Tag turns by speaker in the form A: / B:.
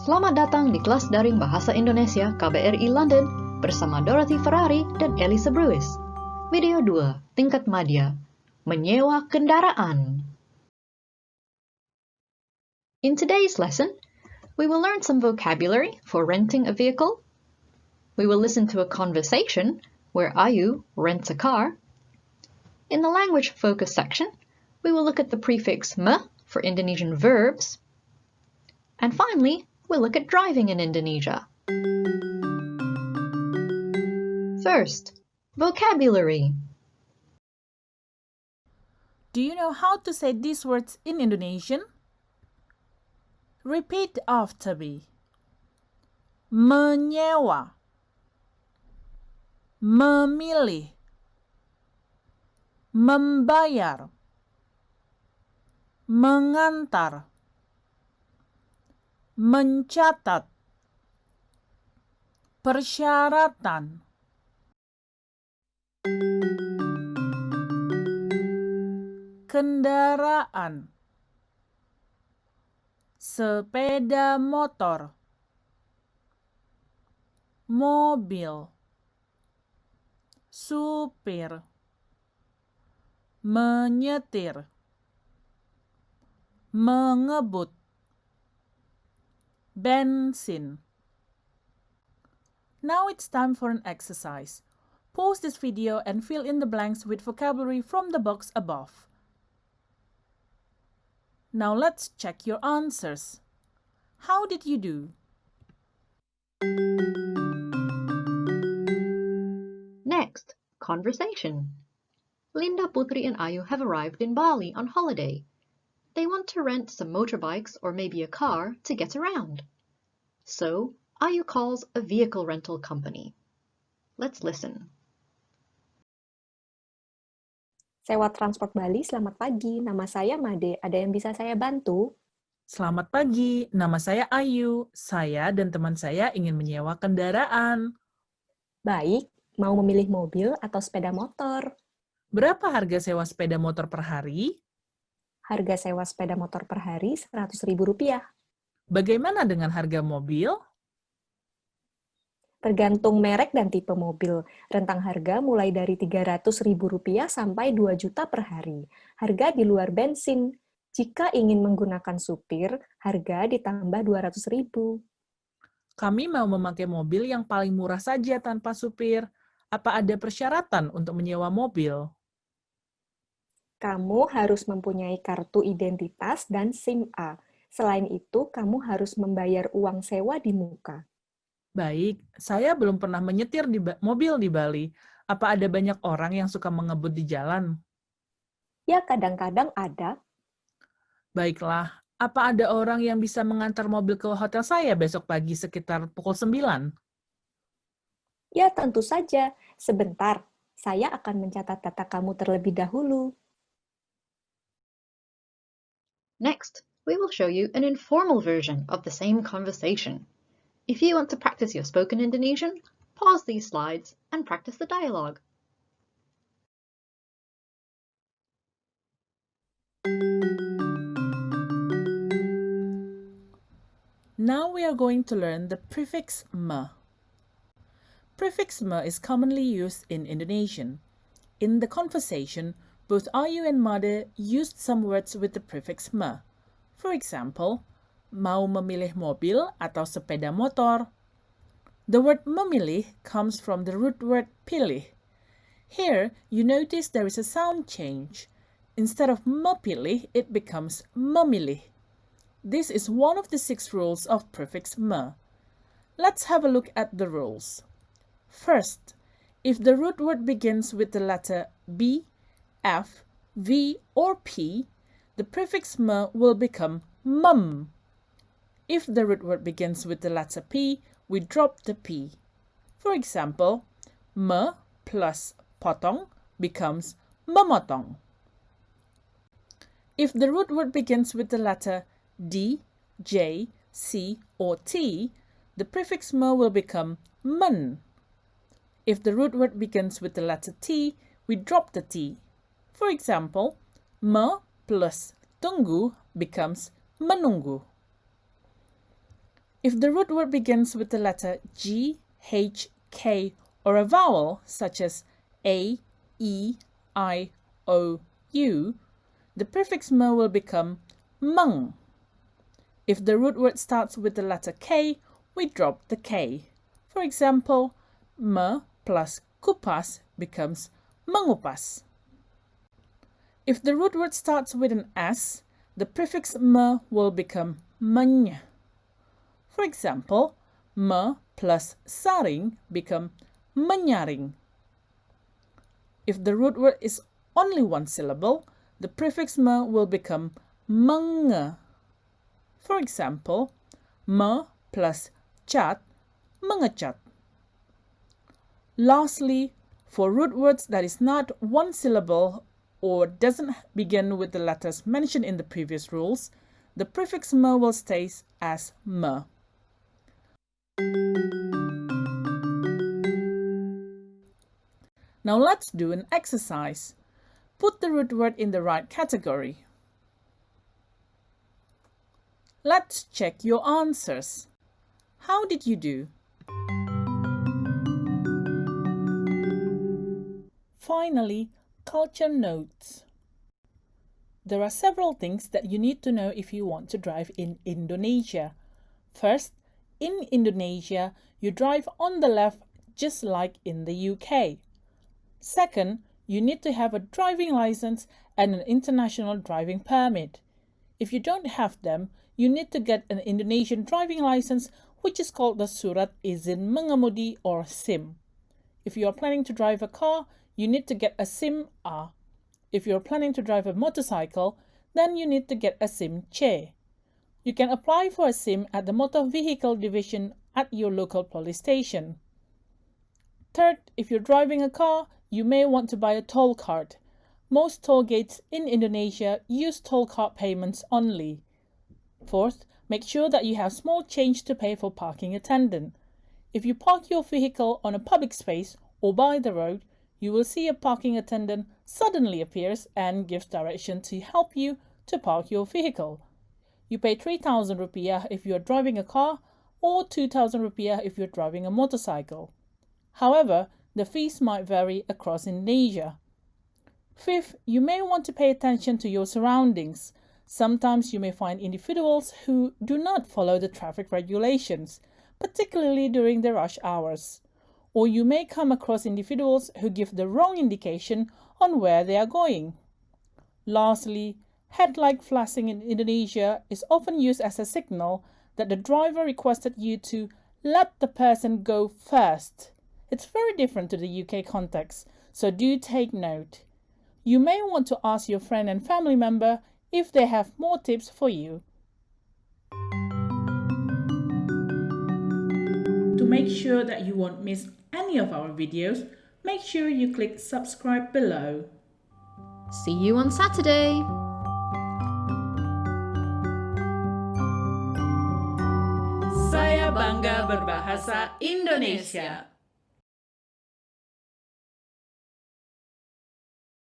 A: Selamat datang di kelas daring Bahasa Indonesia KBRI London bersama Dorothy Ferary dan Elisa Brewis. Video 2, tingkat madya, menyewa kendaraan. In today's lesson, we will learn some vocabulary for renting a vehicle. We will listen to a conversation where Ayu rents a car. In the language focus section, we will look at the prefix me for Indonesian verbs. And finally, we'll look at driving in Indonesia. First, vocabulary.
B: Do you know how to say these words in Indonesian? Repeat after me. Menyewa, memilih, membayar, mengantar, mencatat, persyaratan, kendaraan, sepeda motor, mobil, supir, menyetir, mengebut, bensin. Now it's time for an exercise. Pause this video and fill in the blanks with vocabulary from the box above. Now let's check your answers. How did you do?
A: Next, conversation. Linda, Putri, and Ayu have arrived in Bali on holiday. They want to rent some motorbikes or maybe a car to get around. So, Ayu calls a vehicle rental company. Let's listen.
C: Sewa Transport Bali, selamat pagi. Nama saya Made. Ada yang bisa saya bantu?
B: Selamat pagi, nama saya Ayu. Saya dan teman saya ingin menyewa kendaraan.
C: Baik, mau memilih mobil atau sepeda motor?
B: Berapa harga sewa sepeda motor per hari?
C: Harga sewa sepeda motor per hari Rp100.000.
B: Bagaimana dengan harga mobil?
C: Tergantung merek dan tipe mobil. Rentang harga mulai dari Rp300.000 sampai 2 juta per hari. Harga di luar bensin. Jika ingin menggunakan supir, harga ditambah Rp200.000.
B: Kami mau memakai mobil yang paling murah saja tanpa supir. Apa ada persyaratan untuk menyewa mobil?
C: Kamu harus mempunyai kartu identitas dan SIM A. Selain itu, kamu harus membayar uang sewa di muka.
B: Baik, saya belum pernah menyetir di mobil di Bali. Apa ada banyak orang yang suka mengebut di jalan?
C: Ya, kadang-kadang ada.
B: Baiklah, apa ada orang yang bisa mengantar mobil ke hotel saya besok pagi sekitar pukul 9?
C: Ya, tentu saja. Sebentar, saya akan mencatat data kamu terlebih dahulu.
A: Next, we will show you an informal version of the same conversation. If you want to practice your spoken Indonesian, pause these slides and practice the dialogue.
B: Now we are going to learn the prefix me. Prefix me is commonly used in Indonesian. In the conversation, both Ayu and Made used some words with the prefix me. For example, mau memilih mobil atau sepeda motor. The word memilih comes from the root word pilih. Here, you notice there is a sound change. Instead of mepilih, it becomes memilih. This is one of the 6 rules of prefix me. Let's have a look at the rules. First, if the root word begins with the letter B, F, V, or P, the prefix me will become mum. If the root word begins with the letter P, we drop the P. For example, me plus potong becomes memotong. If the root word begins with the letter D, J, C, or T, the prefix me will become men. If the root word begins with the letter T, we drop the T. For example, me plus tunggu becomes menunggu. If the root word begins with the letter G, H, K, or a vowel such as A, E, I, O, U, the prefix M will become meng. If the root word starts with the letter K, we drop the K. For example, me plus kupas becomes mengupas. If the root word starts with an S, the prefix me will become meny. For example, me plus saring become menyaring. If the root word is only one syllable, the prefix me will become menge. For example, me plus cat, mengecat. Lastly, for root words that is not one syllable or doesn't begin with the letters mentioned in the previous rules, the prefix me will stay as me. Now let's do an exercise. Put the root word in the right category. Let's check your answers. How did you do? Finally, culture notes. There are several things that you need to know if you want to drive in Indonesia. First, in Indonesia, you drive on the left just like in the UK. Second, you need to have a driving license and an international driving permit. If you don't have them, you need to get an Indonesian driving license, which is called the Surat Izin Mengemudi or SIM. If you are planning to drive a car, you need to get a SIM A. If you are planning to drive a motorcycle, then you need to get a SIM C. You can apply for a SIM at the Motor Vehicle Division at your local police station. Third, if you're driving a car, you may want to buy a toll card. Most toll gates in Indonesia use toll card payments only. Fourth, make sure that you have small change to pay for parking attendant. If you park your vehicle on a public space or by the road, you will see a parking attendant suddenly appears and gives direction to help you to park your vehicle. You pay 3,000 rupiah if you are driving a car or 2,000 rupiah if you're driving a motorcycle. However, the fees might vary across Indonesia. Fifth, you may want to pay attention to your surroundings. Sometimes you may find individuals who do not follow the traffic regulations, particularly during the rush hours. Or you may come across individuals who give the wrong indication on where they are going. Lastly, headlight flashing in Indonesia is often used as a signal that the driver requested you to let the person go first. It's very different to the UK context, so do take note. You may want to ask your friend and family member if they have more tips for you. To make sure that you won't miss any of our videos, make sure you click subscribe below.
A: See you on Saturday!
B: Saya bangga berbahasa Indonesia.